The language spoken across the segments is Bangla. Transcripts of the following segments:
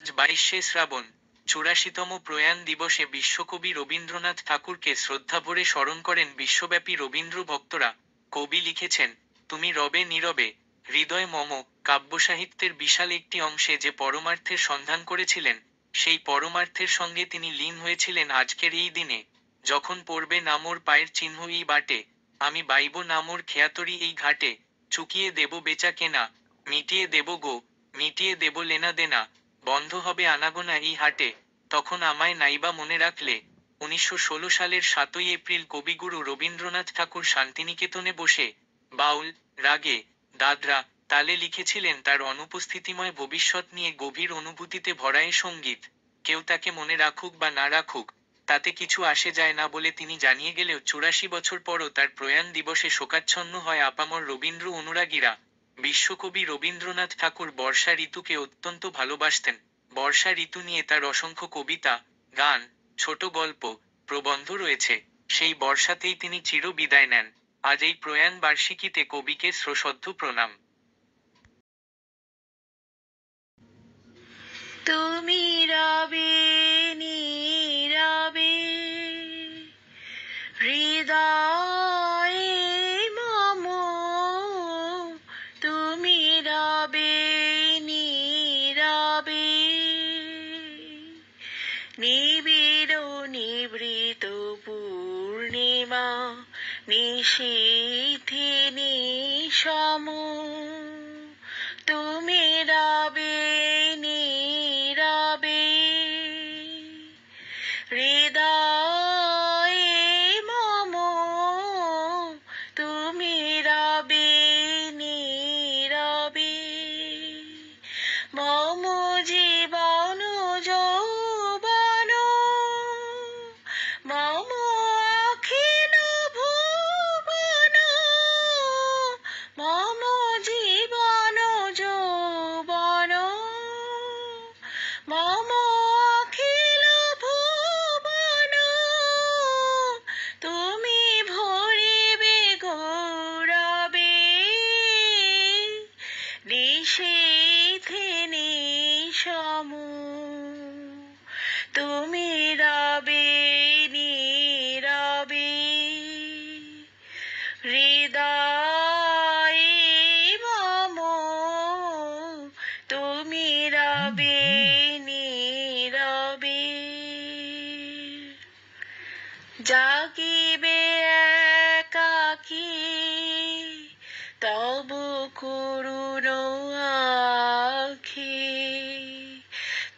22শে শ্রাবণ, 84তম প্রয়াণ দিবসে বিশ্বকবি রবীন্দ্রনাথ ঠাকুরকে শ্রদ্ধাভরে স্মরণ করেন বিশ্বব্যাপী রবীন্দ্র ভক্তরা। কবি লিখেছেন, তুমি রবে নীরবে, হৃদয় মম, কাব্যসাহিত্যের বিশাল একটি অংশে যে পরমার্থের সন্ধান করেছিলেন, সেই পরমার্থের সঙ্গে তিনি লীন হয়েছিলেন আজকের এই দিনে। যখন পড়বে না মোর পায়ের চিহ্ন এই বাটে, আমি বাইব না মোর খেয়াতরি এই ঘাটে, চুকিয়ে দেব বেচা কেনা, মিটিয়ে দেব গো, মিটিয়ে দেব লেনা দেনা, বন্ধ হবে আনাগোনা এই হাটে, তখন আমায় নাইবা মনে রাখলে। 1916 সালের 7ই এপ্রিল কবিগুরু রবীন্দ্রনাথ ঠাকুর শান্তিনিকেতনে বসে বাউল রাগে, দাদরা তালে লিখেছিলেন তার অনুপস্থিতিময় ভবিষ্যৎ নিয়ে গভীর অনুভূতিতে ভরা এ সঙ্গীত। কেউ তাকে মনে রাখুক বা না রাখুক, তাতে কিছু আসে যায় না বলে তিনি জানিয়ে গেলেও 84 বছর পরও তার প্রয়াণ দিবসে শোকাচ্ছন্ন হয় আপামর রবীন্দ্র অনুরাগীরা। বিশ্বকবি রবীন্দ্রনাথ ঠাকুর বর্ষা ঋতুকে অত্যন্ত ভালোবাসতেন। বর্ষা ঋতু নিয়ে তার অসংখ্য কবিতা, গান, ছোট গল্প, প্রবন্ধ রয়েছে। সেই বর্ষাতেই তিনি চির বিদায় নেন। আজ এই প্রয়াণ বার্ষিকীতে কবিকে সশ্রদ্ধ প্রণাম। তুমি রবে নীরবে, হৃদয়ে মম, তুমি রবে নীরবে, নিবিড় নিভৃত পূর্ণিমা নিশীথে নিশম, তুমি রবে নীরবে, হৃদয়ে মম, তুমি রবে নীরবে, মম জীবন যৌবন, মম অখিল ভুবন, মম জীবন যৌবন, মম অখিল ভুবন, তুমি ভরিবে গৌরবে, নিশীথে নিশম, তুমি রবে নীরবে, হৃদয়ে মম, তুমি রবে নীরবে, জাগিবে একাকী তব করুণ আখি,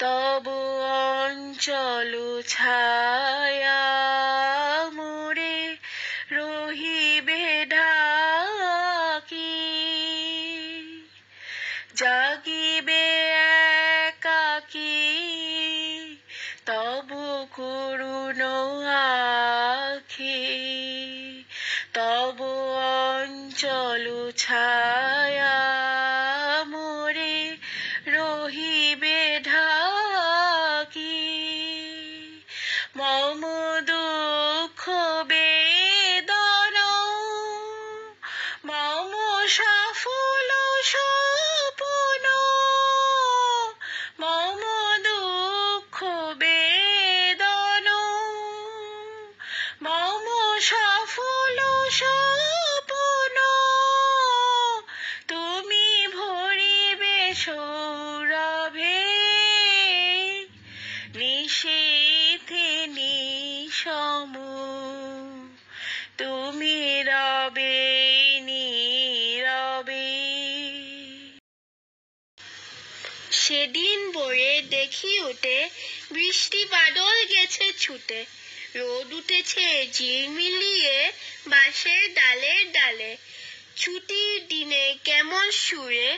তব অঞ্চল ছায়া মোরে রহিবে ঢাকি, জাগিবে একাকী তব করুণ আখি, তব অঞ্চল ছায়া মোরে রহিবে ঢাকি, মম দুঃখ বেদন, মম সফল স্বপন, মম দুঃখ বেদন, মম সফল স্বপন, তুমি ভরিবে সৌরভে, নিশীথে নিশম, তুমি রবে নীরবে। সেদিন ভোরে দেখি উঠে বৃষ্টি বাদল গেছে ছুটে, রোদ উঠেছে ঝিলমিলিয়ে বাঁশের ডালে ডালে, ছুটির দিনে কেমন সুরে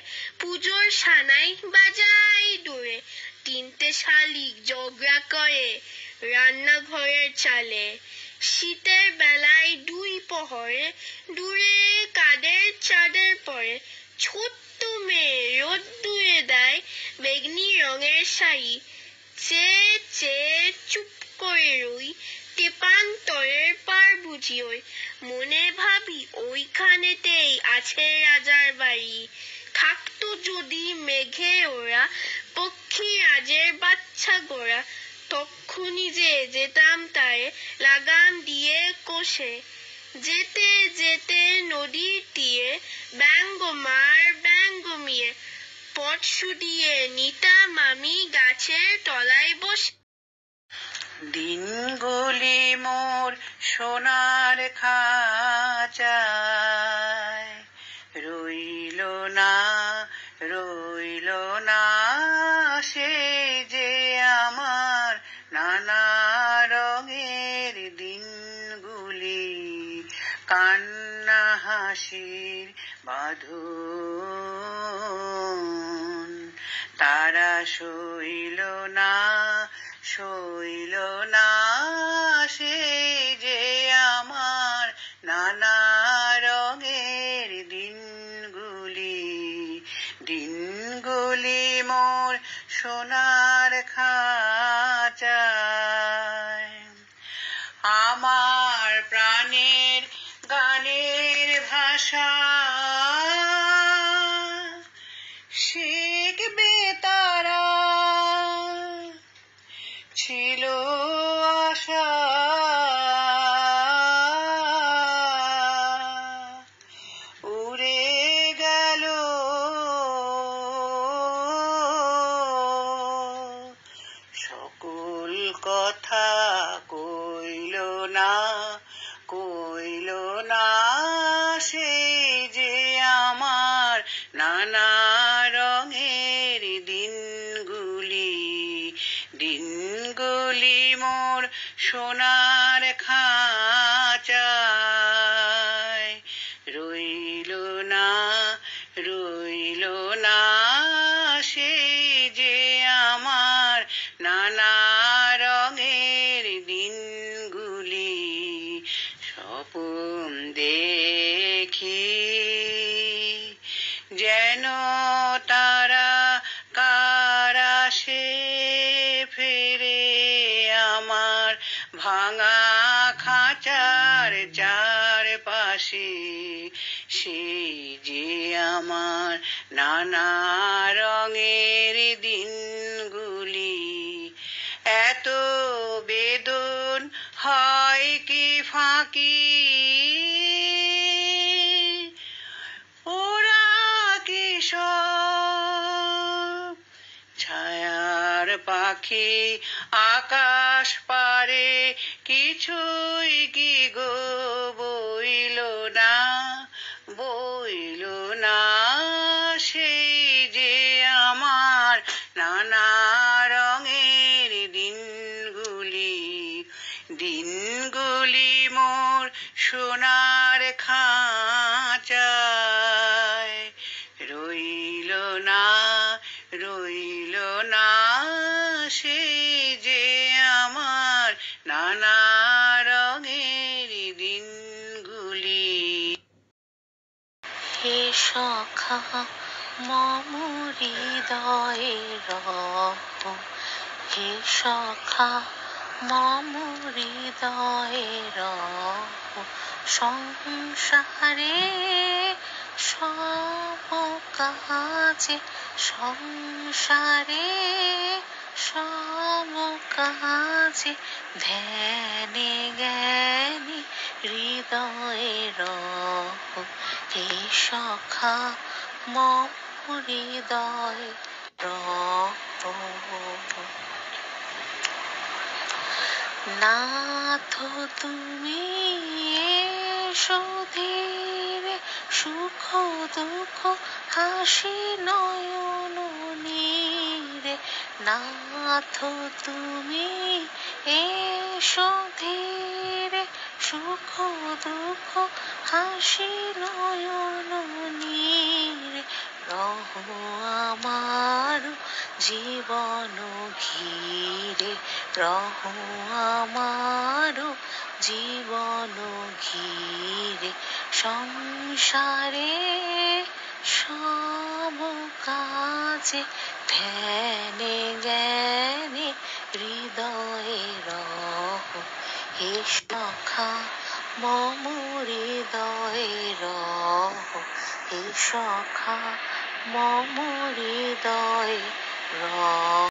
পুজোর সানাই বাজাই দূরে, তিনটে শালিক ঝগড়া করে রান্নাঘরের চালে, শীতের বেলায় দুই প্রহরে দূরে কাদের চাঁদের পরে, ছোট্ট মেয়ে রোদ্দুরে দেয় বেগনি রঙের শাড়ি, চেয়ে চেয়ে চুপ করে রই, তেপান্তরের পার বুঝি ওই, মনে ভাবি ওইখানেতেই আছে রাজার বাড়ি, থাকতো যদি মেঘে ওরা পক্ষী রাজের তক্ষুনি যে যেতাম তারে লাগাম দিয়ে কষে। যেতে যেতে নদীর তীরে ব্যঙ্গমার ব্যঙ্গমিয়ে পথ শুধিয়ে নিতাম আমি গাছের তলায় বসে। দিনগুলি মোর সোনার খাঁচায় রইল না রইল না, সে যে আমার নানা রঙের দিনগুলি, কান্না হাসির বাঁধন। তারা সইল না সইল না, সে যে আমার নানা রঙের দিনগুলি, দিনগুলি মোর সোনার খাঁচায়। আমার প্রাণের গানের ভাষা শিখবে তারা, ছিল আশা উড়ে গেল সকল কথা কইল না কইল না, সেই যে আমার নানা রঙের দিনগুলি, দিনগুলি মোর সোনার খাঁচায় রইল না রইল না, সেই যে আমার নানা রঙের দিনগুলি। স্বপ্ন দেখি যেন তারা কারা সে ফিরে আমার ভাঙা খাঁচার চারপাশে, সেই যে আমার নানা রঙের দিনগুলি। এত বেদন হয় কি ফাঁকি, ওরা কি সব ছায়ার পাখি আকাশ পারে, কিছুই কি গো বইল না বইল না, সেই যে আমার নানা রঙের দিনগুলি, দিনগুলি মোর সোনার খাঁচায় রইল না রইল না, সেই যে আমার নানা রঙের দিনগুলি। হে সখা মম হৃদয়ে রহ, হে সখা মম হৃদয়ে রহ, সংসারে সব কাজে সংসারে সব কাজে ধ্যানে জ্ঞানে হৃদয়ে রহ, হে সখা মম হৃদয়ে রহ। নাথ তুমি এসো ধীরে, সুখ দুঃখ হাসি নয়ন নীরে। নাথ তুমি এসো ধীরে, সুখ দুঃখ হাসি নয়ন নীরে। রহ আমার জীবন ঘিরে, রহ আমার জীবন ঘিরে। সংসারে সব কাজে ধ্যানে জ্ঞানে হৃদয়ে রহ, হে সখা মম হৃদয়ে রহ, হে সখা মম হৃদয়ে রহ।